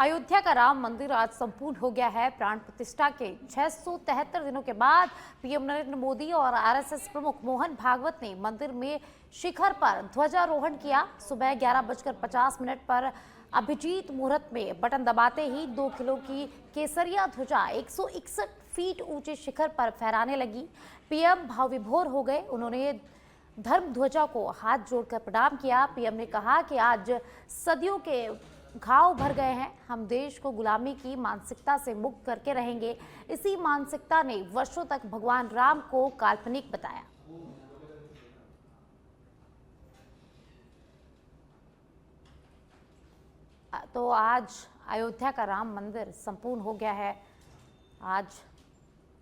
अयोध्या का राम मंदिर आज संपूर्ण हो गया है। प्राण प्रतिष्ठा के 673 दिनों के बाद पीएम नरेंद्र मोदी और आरएसएस प्रमुख मोहन भागवत ने मंदिर में शिखर पर ध्वजारोहण किया। सुबह 11:50 पर अभिजीत मुहूर्त में बटन दबाते ही 2 किलो की केसरिया ध्वजा 161 फीट ऊंचे शिखर पर फहराने लगी। पीएम भाव विभोर हो गए। उन्होंने धर्म ध्वजा को हाथ जोड़कर प्रणाम किया। पीएम ने कहा कि आज सदियों के घाव भर गए हैं। हम देश को गुलामी की मानसिकता से मुक्त करके रहेंगे। इसी मानसिकता ने वर्षों तक भगवान राम को काल्पनिक बताया। तो आज अयोध्या का राम मंदिर संपूर्ण हो गया है। आज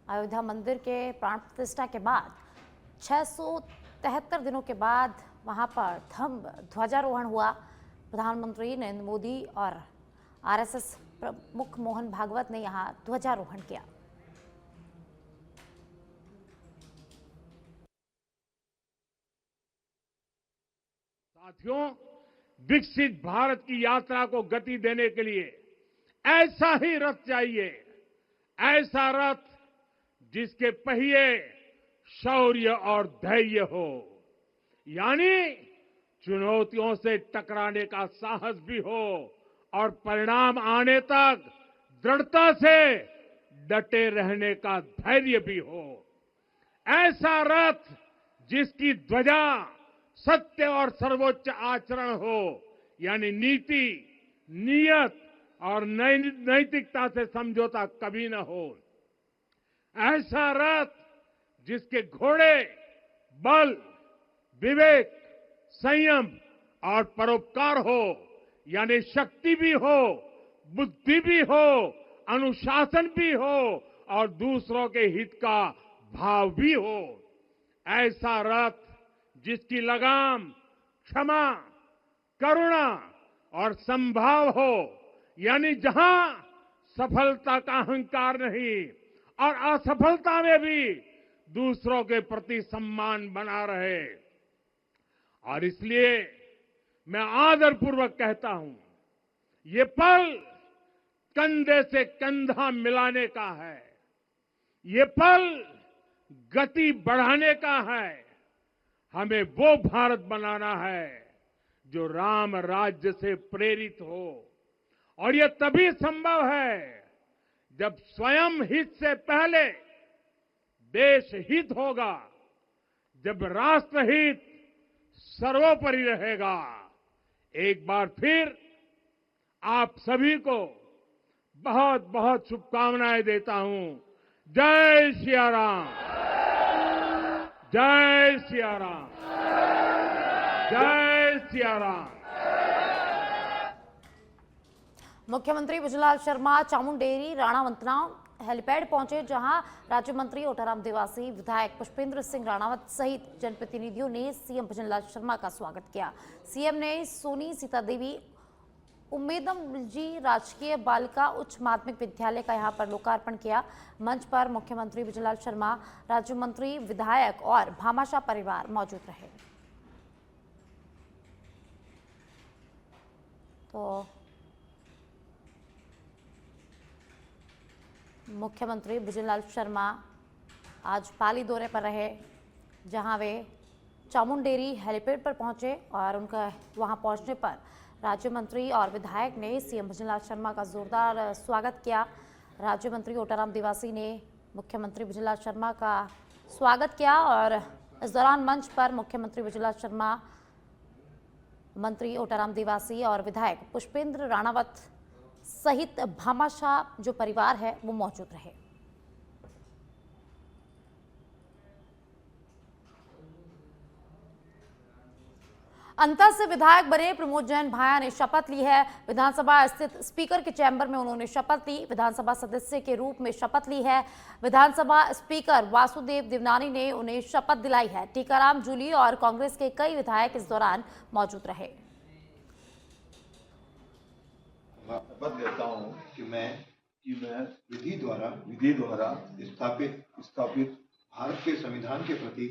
अयोध्या मंदिर के प्राण प्रतिष्ठा के बाद 673 दिनों के बाद वहां पर ध्वजारोहण हुआ। प्रधानमंत्री नरेंद्र मोदी और आरएसएस प्रमुख मोहन भागवत ने यहां ध्वजारोहण किया। साथियों, विकसित भारत की यात्रा को गति देने के लिए ऐसा ही रथ चाहिए, ऐसा रथ जिसके पहिए शौर्य और धैर्य हो, यानी चुनौतियों से टकराने का साहस भी हो और परिणाम आने तक दृढ़ता से डटे रहने का धैर्य भी हो। ऐसा रथ जिसकी ध्वजा सत्य और सर्वोच्च आचरण हो, यानी नीति, नियत और नैतिकता से समझौता कभी न हो। ऐसा रथ जिसके घोड़े बल, विवेक, संयम और परोपकार हो, यानी शक्ति भी हो, बुद्धि भी हो, अनुशासन भी हो और दूसरों के हित का भाव भी हो। ऐसा रथ जिसकी लगाम क्षमा, करुणा और संभाव हो, यानी जहां सफलता का अहंकार नहीं और असफलता में भी दूसरों के प्रति सम्मान बना रहे। और इसलिए मैं आदरपूर्वक कहता हूं, ये पल कंधे से कंधा मिलाने का है। ये पल गति बढ़ाने का है। हमें वो भारत बनाना है जो राम राज्य से प्रेरित हो, और ये तभी संभव है जब स्वयं हित से पहले देश हित होगा, जब राष्ट्रहित सर्वोपरि रहेगा। एक बार फिर आप सभी को बहुत बहुत शुभकामनाएं देता हूं। जय सिया राम, जय सिया राम, जय सिया राम। मुख्यमंत्री भुजनलाल शर्मा चामुंडेरी राणावंतराव हेलीपैड पहुंचे, जहां राज्य मंत्री ओटाराम देवासी, विधायक पुष्पेंद्र सिंह राणावत सहित जनप्रतिनिधियों ने सीएम भुजनलाल शर्मा का स्वागत किया। सीएम ने सोनी सीता देवी उम्मेदम जी राजकीय बालिका उच्च माध्यमिक विद्यालय का यहां पर लोकार्पण किया। मंच पर मुख्यमंत्री भुजनलाल शर्मा, राज्य मंत्री, विधायक और भामाशाह परिवार मौजूद रहे। तो मुख्यमंत्री भुजनलाल शर्मा आज पाली दौरे पर रहे, जहां वे चामुंडेरी हेलीपैड पर पहुंचे और उनका वहां पहुंचने पर राज्य मंत्री और विधायक ने सीएम भुजनलाल शर्मा का जोरदार स्वागत किया। राज्य मंत्री ओटाराम देवासी ने मुख्यमंत्री भुजनलाल शर्मा का स्वागत किया और इस दौरान मंच पर मुख्यमंत्री भुजनलाल शर्मा, मंत्री ओटाराम देवासी और विधायक पुष्पेंद्र राणावत सहित भामाशाह जो परिवार है वो मौजूद रहे। अंतर से विधायक बने प्रमोद जैन भाया ने शपथ ली है। विधानसभा स्थित स्पीकर के चैम्बर में उन्होंने शपथ ली। विधानसभा सदस्य के रूप में शपथ ली है। विधानसभा स्पीकर वासुदेव देवनानी ने उन्हें शपथ दिलाई है। टीकाराम जूली और कांग्रेस के कई विधायक इस दौरान मौजूद रहे। शपथ लेता हूं कि मैं विधि द्वारा स्थापित भारत के संविधान के प्रति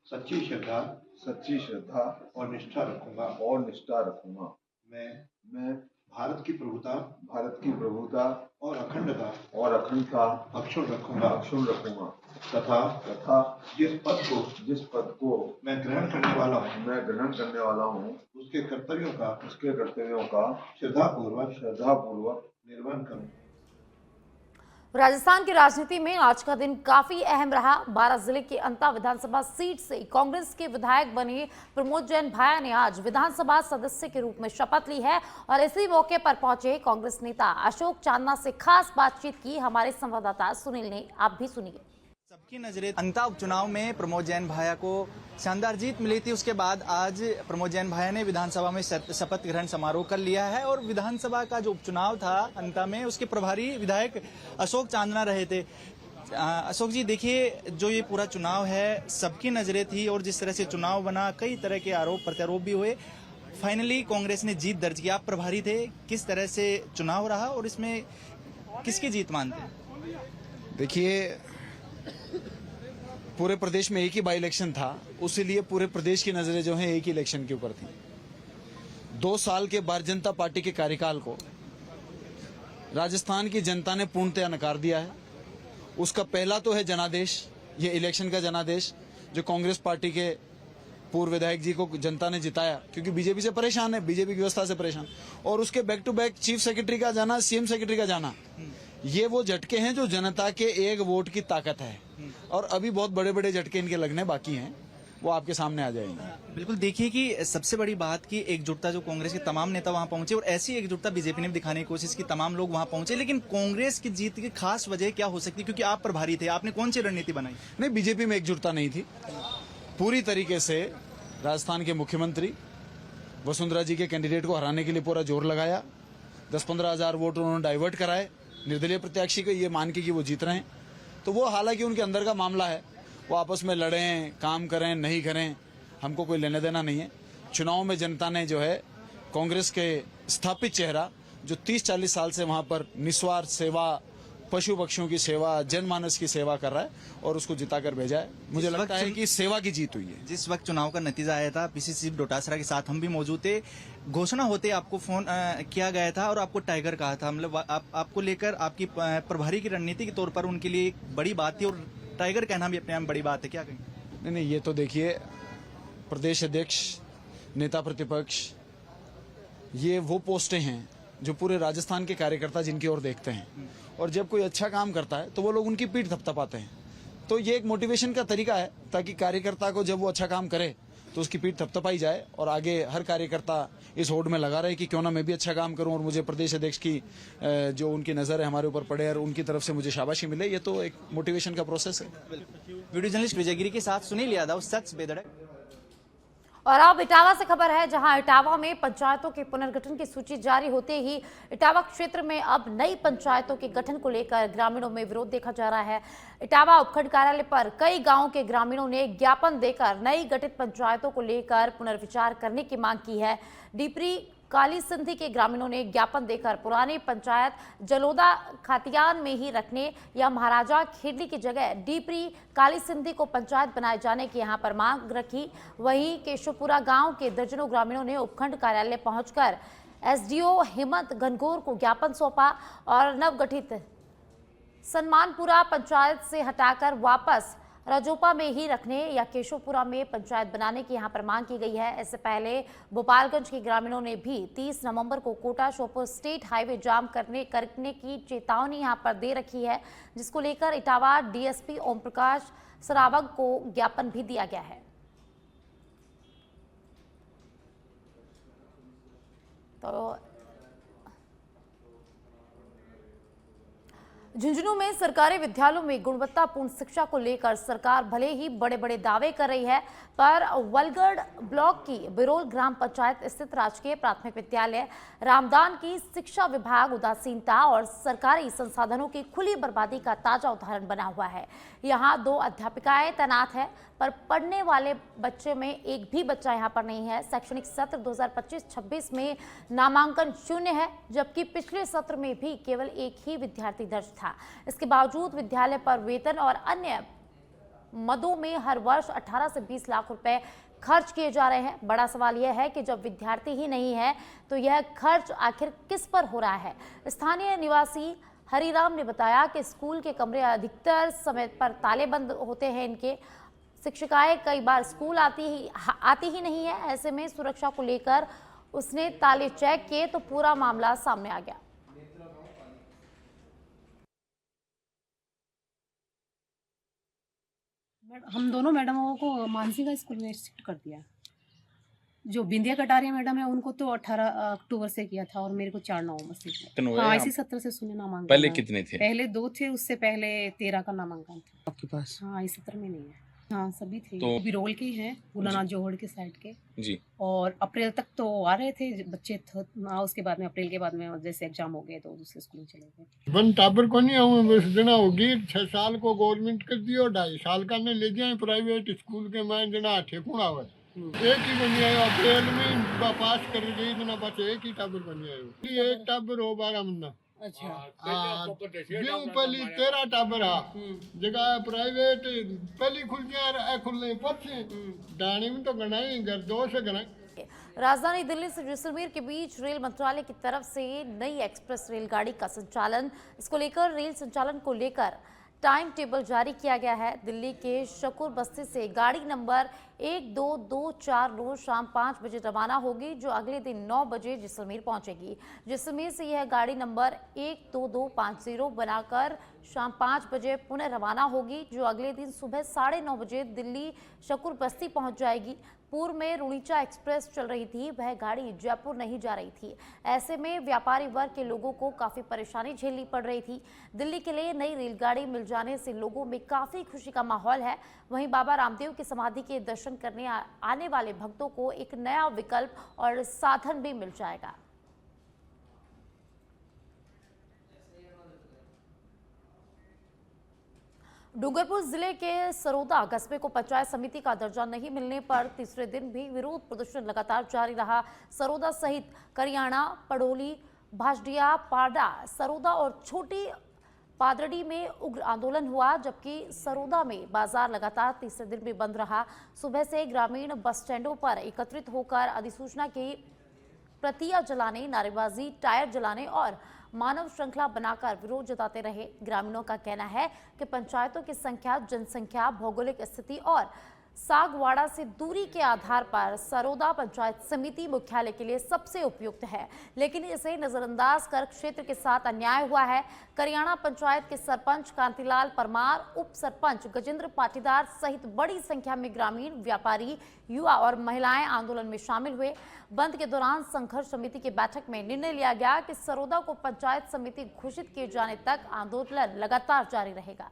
सच्ची श्रद्धा और निष्ठा रखूंगा। मैं भारत की प्रभुता और अखंडता अक्षुण्ण रखूंगा तथा जिस पद को मैं ग्रहण करने वाला हूँ उसके कर्तव्यों का श्रद्धापूर्वक निर्वहन करूँ। राजस्थान की राजनीति में आज का दिन काफी अहम रहा। 12 जिले के अंता विधानसभा सीट से कांग्रेस के विधायक बने प्रमोद जैन भाया ने आज विधानसभा सदस्य के रूप में शपथ ली है और इसी मौके पर पहुंचे कांग्रेस नेता अशोक चांदना से खास बातचीत की हमारे संवाददाता सुनील ने। आप भी सुनिए। सबकी नजरें अंता उपचुनाव में प्रमोद जैन भाया को शानदार जीत मिली थी। उसके बाद आज प्रमोद जैन भाया ने विधानसभा में शपथ ग्रहण समारोह कर लिया है और विधानसभा का जो उपचुनाव था अंता में उसके प्रभारी विधायक अशोक चांदना रहे थे। अशोक जी, देखिए, जो ये पूरा चुनाव है सबकी नजरें थी और जिस तरह से चुनाव बना, कई तरह के आरोप प्रत्यारोप भी हुए, फाइनली कांग्रेस ने जीत दर्ज की। आप प्रभारी थे, किस तरह से चुनाव रहा और इसमें किसकी जीत मानते हैं? देखिए, पूरे प्रदेश में एक ही बाई इलेक्शन था, उसीलिए पूरे प्रदेश की नजरें जो हैं एक ही इलेक्शन के ऊपर थी। 2 साल के भारतीय जनता पार्टी के कार्यकाल को राजस्थान की जनता ने पूर्णतः नकार दिया है। उसका पहला तो है जनादेश, ये इलेक्शन का जनादेश जो कांग्रेस पार्टी के पूर्व विधायक जी को जनता ने जिताया, क्योंकि बीजेपी से परेशान है, बीजेपी की व्यवस्था से परेशान। और उसके back to back chief secretary का जाना, सीएम सेक्रेटरी का जाना, ये वो झटके हैं जो जनता के एक वोट की ताकत है। और अभी बहुत बड़े बड़े झटके इनके लगने बाकी हैं, वो आपके सामने आ जाएंगे। बिल्कुल, देखिए कि सबसे बड़ी बात की एकजुटता जो कांग्रेस के तमाम नेता वहां पहुंचे और ऐसी एकजुटता बीजेपी ने भी दिखाने की कोशिश की, तमाम लोग वहां पहुंचे। लेकिन कांग्रेस की जीत की खास वजह क्या हो सकती है, क्योंकि आप प्रभारी थे, आपने कौन सी रणनीति बनाई? नहीं, बीजेपी में एकजुटता नहीं थी। पूरी तरीके से राजस्थान के मुख्यमंत्री वसुंधरा जी के कैंडिडेट को हराने के लिए पूरा जोर लगाया। 10-15 हजार वोट उन्होंने डाइवर्ट कराए निर्दलीय प्रत्याशी को, ये मान के कि वो जीत रहे हैं। तो वो हालांकि उनके अंदर का मामला है, वो आपस में लड़ें, काम करें, नहीं करें, हमको कोई लेना देना नहीं है। चुनाव में जनता ने जो है कांग्रेस के स्थापित चेहरा जो 30-40 साल से वहां पर निस्वार्थ सेवा, पशु पक्षियों की सेवा, जनमानस की सेवा कर रहा है और उसको जिताकर भेजा है। मुझे लगता है कि सेवा की जीत हुई है। जिस वक्त चुनाव का नतीजा आया था, पीसीसी डोटासरा के साथ हम भी मौजूद थे, घोषणा होते आपको फोन किया गया था और आपको टाइगर कहा था। मतलब आपको लेकर आपकी प्रभारी की रणनीति के तौर पर उनके लिए एक बड़ी बात थी और टाइगर कहना भी अपने आप में बड़ी बात है, क्या कहेंगे? नहीं, ये तो देखिए, प्रदेश अध्यक्ष, नेता प्रतिपक्ष, ये वो पोस्टें हैं जो पूरे राजस्थान के कार्यकर्ता जिनकी ओर देखते हैं और जब कोई अच्छा काम करता है तो वो लोग उनकी पीठ थपथपाते हैं। तो ये एक मोटिवेशन का तरीका है ताकि कार्यकर्ता को जब वो अच्छा काम करे तो उसकी पीठ थपथपाई जाए और आगे हर कार्यकर्ता इस होड़ में लगा रहे कि क्यों ना मैं भी अच्छा काम करूं और मुझे प्रदेश अध्यक्ष की जो उनकी नज़र है हमारे ऊपर पड़े और उनकी तरफ से मुझे शाबाशी मिले। ये तो एक मोटिवेशन का प्रोसेस है। वीडियो जर्नलिस्ट विजयगिरी के साथ सुनील यादव, सच बेधड़क। और अब इटावा से खबर है, जहां इटावा में पंचायतों के पुनर्गठन की सूची जारी होते ही इटावा क्षेत्र में अब नई पंचायतों के गठन को लेकर ग्रामीणों में विरोध देखा जा रहा है। इटावा उपखंड कार्यालय पर कई गांवों के ग्रामीणों ने ज्ञापन देकर नई गठित पंचायतों को लेकर पुनर्विचार करने की मांग की है। डीपरी काली सिंधी के ग्रामीणों ने ज्ञापन देकर पुरानी पंचायत जलोदा खातियान में ही रखने या महाराजा खेडली की जगह डीपरी काली सिंधी को पंचायत बनाए जाने की यहां पर मांग रखी। वहीं केशवपुरा गांव के दर्जनों ग्रामीणों ने उपखंड कार्यालय पहुंचकर एसडीओ हेमंत गनगौर को ज्ञापन सौंपा और नवगठित सन्मानपुरा पंचायत से हटाकर वापस राजोपा में ही रखने या केशवपुरा में पंचायत बनाने की यहां पर मांग की गई है। इससे पहले गोपालगंज के ग्रामीणों ने भी 30 नवंबर को कोटा श्योपुर स्टेट हाईवे जाम करने की चेतावनी यहां पर दे रखी है, जिसको लेकर इटावा डीएसपी ओम प्रकाश सरावग को ज्ञापन भी दिया गया है। तो झुंझुनू में सरकारी विद्यालयों में गुणवत्तापूर्ण शिक्षा को लेकर सरकार भले ही बड़े बड़े दावे कर रही है, पर वलगढ़ ब्लॉक की बिरोल ग्राम पंचायत स्थित राजकीय प्राथमिक विद्यालय रामदान की शिक्षा विभाग उदासीनता और सरकारी संसाधनों की खुली बर्बादी का ताजा उदाहरण बना हुआ है। यहाँ 2 अध्यापिकाएं तैनात है, पर पढ़ने वाले बच्चे में एक भी बच्चा यहाँ पर नहीं है। शैक्षणिक सत्र 2025-26 में नामांकन 0 है, जबकि पिछले सत्र में भी केवल एक ही विद्यार्थी दर्ज था। इसके बावजूद विद्यालय पर वेतन और अन्य मदों में हर वर्ष 18 से 20 लाख रुपए खर्च किए जा रहे हैं। बड़ा सवाल यह है कि जब विद्यार्थी ही नहीं है तो यह खर्च आखिर किस पर हो रहा है। स्थानीय निवासी हरिराम ने बताया कि स्कूल के कमरे अधिकतर समय पर ताले बंद होते हैं। इनके शिक्षिकाएं कई बार स्कूल आती ही नहीं है। ऐसे में सुरक्षा को लेकर उसने ताले चेक किए तो पूरा मामला सामने आ गया। हम दोनों मैडमों को मानसिंगा स्कूल में शिफ्ट कर दिया। जो बिंदिया कटारिया मैडम है उनको तो 18 अक्टूबर से किया था और मेरे को 4 नवंबर से किया। हाँ, इसी 17 से शून्य नामांकन। पहले कितने थे? पहले 2 थे, उससे पहले 13 का नामांकन था आपके पास? हाँ, इस 17 में नहीं है। हाँ, सभी थे। तो बिरोल के हैं, पुराना जोहड़ के साइड के जी। और अप्रैल तक तो आ रहे थे बच्चे। उसके बाद में अप्रैल के बाद में जैसे एग्जाम हो गए तो दूसरे स्कूल में चले गए। वन टाबर को नहीं आऊँ बस जना होगी 6 साल को गवर्नमेंट कर दियो, 2.5 साल का ने ले जाए प्राइवेट स्कूल के मैं जना ठेकुण आवे। एक ही बनी आयो अप्रैल में पास कर गई जना बस एक ही टाबर बनी आयो। एक टाबर हो 12 महीना। अच्छा जो पहली 13 टाबर जगह प्राइवेट पहली खुल जाए खुलने पछे डाणी में तो गणाई घर 2 से गणाई। राजधानी दिल्ली से जैसलमेर के बीच रेल मंत्रालय की तरफ से नई एक्सप्रेस रेलगाड़ी का संचालन, इसको लेकर रेल संचालन को लेकर टाइम टेबल जारी किया गया है। दिल्ली के शकूर बस्ती से गाड़ी नंबर 12249 रोज शाम 5 बजे रवाना होगी, जो अगले दिन 9 बजे जैसलमेर पहुंचेगी। जैसलमेर से यह गाड़ी नंबर 12250 बनाकर शाम 5 बजे पुनः रवाना होगी, जो अगले दिन सुबह 9:30 बजे दिल्ली शकूर बस्ती पहुंच जाएगी। पूर्व में रुणीचा एक्सप्रेस चल रही थी, वह गाड़ी जयपुर नहीं जा रही थी। ऐसे में व्यापारी वर्ग के लोगों को काफी परेशानी झेलनी पड़ रही थी। दिल्ली के लिए नई रेलगाड़ी मिल जाने से लोगों में काफी खुशी का माहौल है। वहीं बाबा रामदेव की समाधि के दर्शन करने आने वाले भक्तों को एक नया विकल्प और साधन भी मिल जाएगा। डूंगरपुर जिले के सरोदा कस्बे को पंचायत समिति का दर्जा नहीं मिलने पर तीसरे दिन भी विरोध प्रदर्शन लगातार जारी रहा। सरोदा सहित करियाना, पड़ोली, भाजडिया, पाडा, सरोदा और छोटी पादरडी में उग्र आंदोलन हुआ, जबकि सरोदा में बाजार लगातार तीसरे दिन भी बंद रहा। सुबह से ग्रामीण बस स्टैंडों पर एकत्रित होकर अधिसूचना की प्रतियां जलाने, नारेबाजी, टायर जलाने और मानव श्रृंखला बनाकर विरोध जताते रहे। ग्रामीणों का कहना है कि पंचायतों की संख्या, जनसंख्या, भौगोलिक स्थिति और सागवाड़ा से दूरी के आधार पर सरोदा पंचायत समिति मुख्यालय के लिए सबसे उपयुक्त है, लेकिन इसे नजरअंदाज कर क्षेत्र के साथ अन्याय हुआ है। करियाना पंचायत के सरपंच कांतिलाल परमार, उप सरपंच गजेंद्र पाटीदार सहित बड़ी संख्या में ग्रामीण, व्यापारी, युवा और महिलाएं आंदोलन में शामिल हुए। बंद के दौरान संघर्ष समिति की बैठक में निर्णय लिया गया कि सरोदा को पंचायत समिति घोषित किए जाने तक आंदोलन लगातार जारी रहेगा।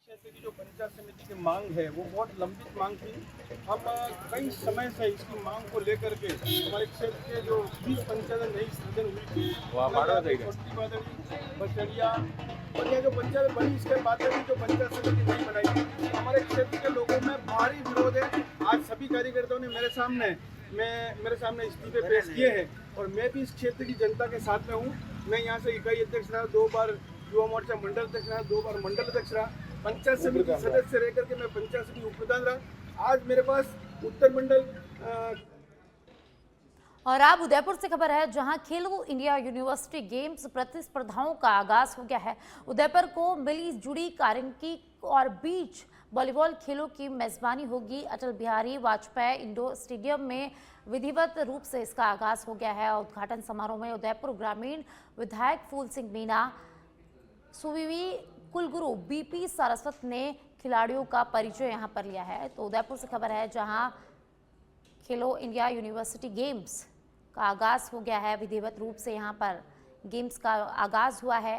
क्षेत्र की जो पंचायत समिति की मांग है वो बहुत लंबित मांग थी। हम कई समय से इसकी मांग को लेकर के हमारे क्षेत्र के जो 20 पंचायत नई सृजन हुई थी, बचड़िया जो पंचायत बनी, इसके बाद में जो पंचायत समिति नहीं बनाई थी, हमारे क्षेत्र के लोगों में भारी विरोध है। आज सभी कार्यकर्ताओं ने मेरे सामने इस्तीफे पेश किए हैं और मैं भी इस क्षेत्र की जनता के साथ में हूँ। मैं यहाँ से इकाई अध्यक्ष रहा, 2 बार युवा मोर्चा मंडल अध्यक्ष रहा, 2 बार मंडल अध्यक्ष रहा, पंचायत समिति सदस्य रह करके मैं पंचायत समिति उप प्रधान रहा। आज मेरे पास उत्तर मंडल और अब उदयपुर से खबर है, जहां खेलो इंडिया यूनिवर्सिटी गेम्स प्रतिस्पर्धाओं का आगाज हो गया है। उदयपुर को मिली जुड़ी कार्यांकी और बीच वॉलीबॉल खेलों की मेजबानी होगी। अटल बिहारी वाजपेयी इंडोर स्टेडियम में विधिवत रूप से इसका आगाज हो गया है। उद्घाटन समारोह में उदयपुर ग्रामीण विधायक फूल सिंह मीणा, सुविवी कुलगुरु बीपी सारस्वत ने खिलाड़ियों का परिचय यहां पर लिया है। तो उदयपुर से खबर है, जहां खेलो इंडिया यूनिवर्सिटी गेम्स का आगाज हो गया है। विधिवत रूप से यहां पर गेम्स का आगाज हुआ है।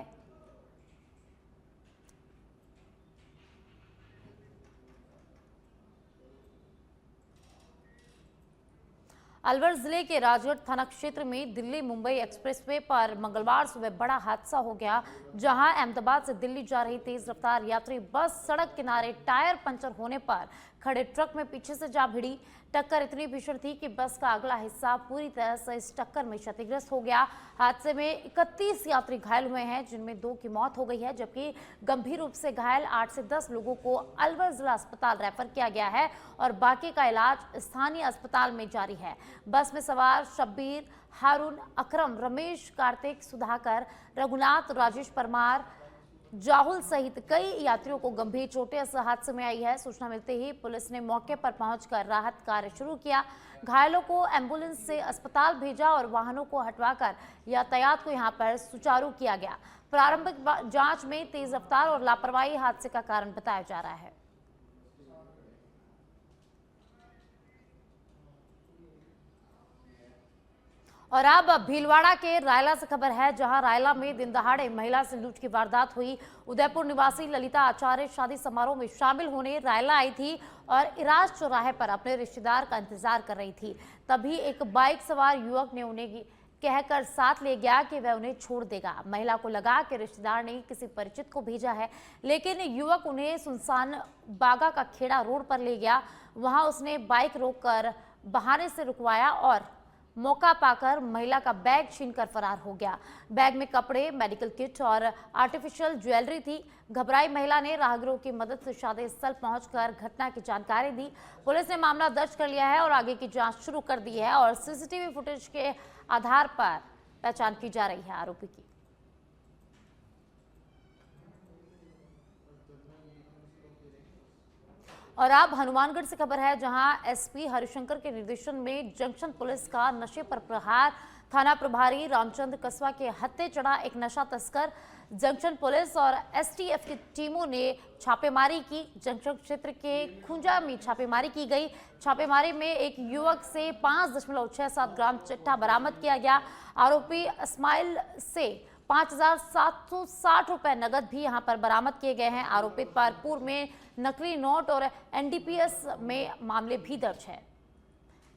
अलवर जिले के राजगढ़ थाना क्षेत्र में दिल्ली मुंबई एक्सप्रेसवे पर मंगलवार सुबह बड़ा हादसा हो गया, जहां अहमदाबाद से दिल्ली जा रही तेज रफ्तार यात्री बस सड़क किनारे टायर पंचर होने पर खड़े ट्रक में पीछे से जा भिड़ी। टक्कर इतनी भीषण थी कि बस का अगला हिस्सा पूरी तरह से इस टक्कर में क्षतिग्रस्त हो गया। हादसे में 31 यात्री घायल हुए हैं, जिनमें 2 की मौत हो गई है, जबकि गंभीर रूप से घायल 8 से 10 लोगों को अलवर जिला अस्पताल रेफर किया गया है और बाकी का इलाज स्थानीय अस्पताल में जारी है। बस में सवार शब्बीर, हारून, अकरम, रमेश, कार्तिक, सुधाकर, रघुनाथ, राजेश परमार, जाहुल सहित कई यात्रियों को गंभीर चोटें इस हादसे में आई है। सूचना मिलते ही पुलिस ने मौके पर पहुंचकर राहत कार्य शुरू किया। घायलों को एम्बुलेंस से अस्पताल भेजा और वाहनों को हटवाकर यातायात को यहां पर सुचारू किया गया। प्रारंभिक जांच में तेज रफ्तार और लापरवाही हादसे का कारण बताया जा रहा है। और अब भीलवाड़ा के रायला से खबर है, जहां रायला में दिन दहाड़े महिला से लूट की वारदात हुई। उदयपुर निवासी ललिता आचार्य शादी समारोह में शामिल होने रायला आई थी और इराज चौराहे पर अपने रिश्तेदार का इंतजार कर रही थी। तभी एक बाइक सवार युवक ने उन्हें कहकर साथ ले गया कि वह उन्हें छोड़ देगा। महिला को लगा कि रिश्तेदार ने किसी परिचित को भेजा है, लेकिन युवक उन्हें सुनसान बागा का खेड़ा रोड पर ले गया। वहां उसने बाइक रोककर बहाने से रुकवाया और मौका पाकर महिला का बैग छीनकर फरार हो गया। बैग में कपड़े, मेडिकल किट और आर्टिफिशियल ज्वेलरी थी। घबराई महिला ने राहगीरों की मदद से शादी स्थल पहुंचकर घटना की जानकारी दी। पुलिस ने मामला दर्ज कर लिया है और आगे की जांच शुरू कर दी है और सीसीटीवी फुटेज के आधार पर पहचान की जा रही है आरोपी की। और अब हनुमानगढ़ से खबर है, जहां एसपी हरिशंकर के निर्देशन में जंक्शन पुलिस का नशे पर प्रहार। थाना प्रभारी रामचंद्र कस्वा के हत्थे चढ़ा एक नशा तस्कर। जंक्शन पुलिस और एसटीएफ की टीमों ने छापेमारी की। जंक्शन क्षेत्र के खुंजा में छापेमारी की गई। छापेमारी में एक युवक से 5.67 ग्राम चिट्ठा बरामद किया गया। आरोपी इस्माइल से 5,760 रुपए नगद भी यहां पर बरामद किए गए हैं। आरोपित पर पूर्व में नकली नोट और एनडीपीएस में मामले भी दर्ज है।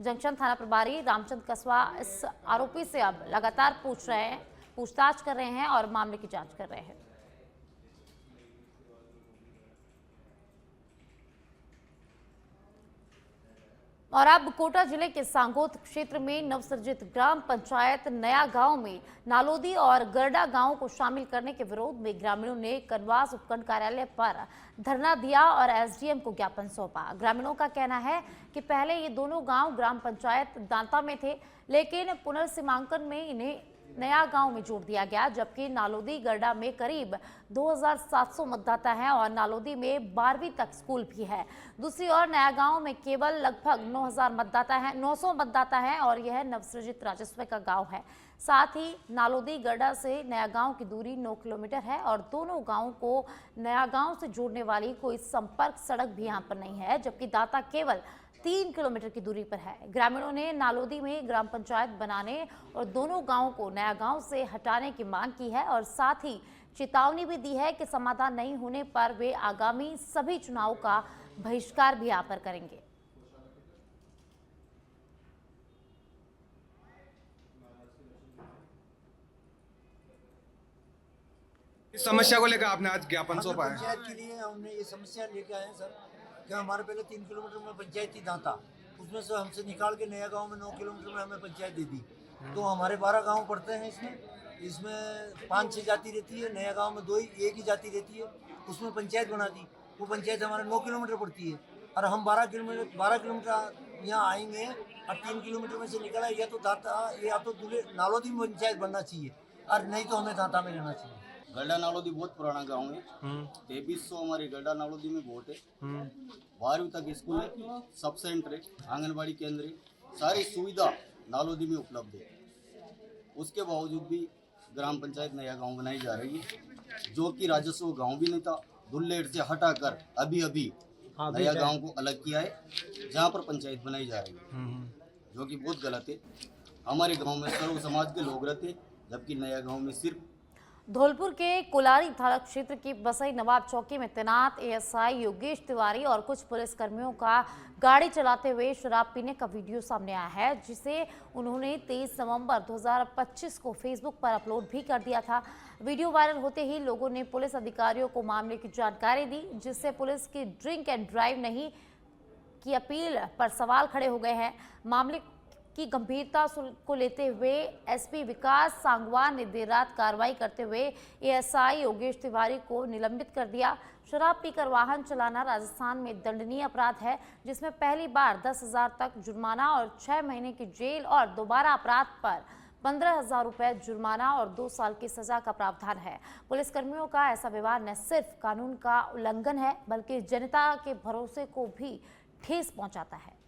जंक्शन थाना प्रभारी रामचंद्र कस्वा इस आरोपी से अब लगातार पूछताछ कर रहे हैं और मामले की जांच कर रहे हैं। और अब कोटा जिले के सांगोत क्षेत्र में नवसर्जित ग्राम पंचायत नया गांव में नालोदी और गरडा गांवों को शामिल करने के विरोध में ग्रामीणों ने कनवास उपखंड कार्यालय पर धरना दिया और एसडीएम को ज्ञापन सौंपा। ग्रामीणों का कहना है कि पहले ये दोनों गांव ग्राम पंचायत दांता में थे, लेकिन पुनर्सीमांकन में इन्हें नया गांव में जोड़ दिया गया, जबकि नालोदी गरडा में करीब 2700 मतदाता हैं और नालोदी में 12वीं तक स्कूल भी है। दूसरी ओर नया गांव में केवल लगभग 900 मतदाता हैं और यह नवसृजित राजस्व का गांव है। साथ ही नालोदी गरडा से नया गांव की दूरी 9 किलोमीटर है और दोनों गांवों को नया गांव से जोड़ने वाली कोई संपर्क सड़क भी यहां पर नहीं है, जबकि दांता केवल 3 किलोमीटर की दूरी पर है। ग्रामीणों ने नालोदी में ग्राम पंचायत बनाने और दोनों गांवों को नया गांव से हटाने की मांग की है और साथ ही चेतावनी भी दी है कि समाधान नहीं होने पर वे आगामी सभी चुनाव का बहिष्कार भी यहाँ पर करेंगे। इस समस्या को लेकर आपने आज ज्ञापन सौंपा है। पंचायत के लिए हमने ये समस्या लेके आए हैं सर, कि हमारे पहले 3 किलोमीटर में पंचायत थी दांता, उसमें से हमसे निकाल के नया गांव में 9 किलोमीटर में हमें पंचायत दे दी। तो हमारे 12 गांव पड़ते हैं इसमें 5-6 जाति रहती है, नया गांव में 1 ही जाति रहती है, उसमें पंचायत बना दी। वो पंचायत हमारे 9 किलोमीटर पड़ती है और हम 12 किलोमीटर यहाँ आएंगे और 3 किलोमीटर में से निकला या तो दांता या तो नालोदी में पंचायत बनना चाहिए और नहीं तो हमें दांता में रहना चाहिए। गड्ढा नालोदी बहुत पुराना गांव है। 2300 हमारे गड्ढा नालोदी में वोट है। 12वीं तक स्कूल है, सब सेंटर है, आंगनबाड़ी केंद्र है, सारी सुविधा नालोदी में उपलब्ध है। उसके बावजूद भी ग्राम पंचायत नया गांव बनाई जा रही है, जो कि राजस्व गांव भी नहीं था। दुल्लेट से हटाकर अभी नया गांव को अलग किया है, जहां पर पंचायत बनाई जा रही है, जो कि बहुत गलत है। हमारे गाँव में सर्व समाज के लोग रहते, जबकि नया गाँव में सिर्फ धौलपुर के कोलारी थाना क्षेत्र की बसई नवाब चौकी में तैनात एएसआई योगेश तिवारी और कुछ पुलिसकर्मियों का गाड़ी चलाते हुए शराब पीने का वीडियो सामने आया है, जिसे उन्होंने 23 नवंबर 2025 को फेसबुक पर अपलोड भी कर दिया था। वीडियो वायरल होते ही लोगों ने पुलिस अधिकारियों को मामले की जानकारी दी, जिससे पुलिस की ड्रिंक एंड ड्राइव नहीं की अपील पर सवाल खड़े हो गए हैं। मामले की गंभीरता को लेते हुए एसपी विकास सांगवान ने देर रात कार्रवाई करते हुए एएसआई योगेश तिवारी को निलंबित कर दिया। शराब पीकर वाहन चलाना राजस्थान में दंडनीय अपराध है, जिसमें पहली बार 10,000 तक जुर्माना और 6 महीने की जेल और दोबारा अपराध पर 15,000 रुपए जुर्माना और 2 साल की सजा का प्रावधान है। पुलिसकर्मियों का ऐसा व्यवहार न सिर्फ कानून का उल्लंघन है, बल्कि जनता के भरोसे को भी ठेस पहुंचाता है।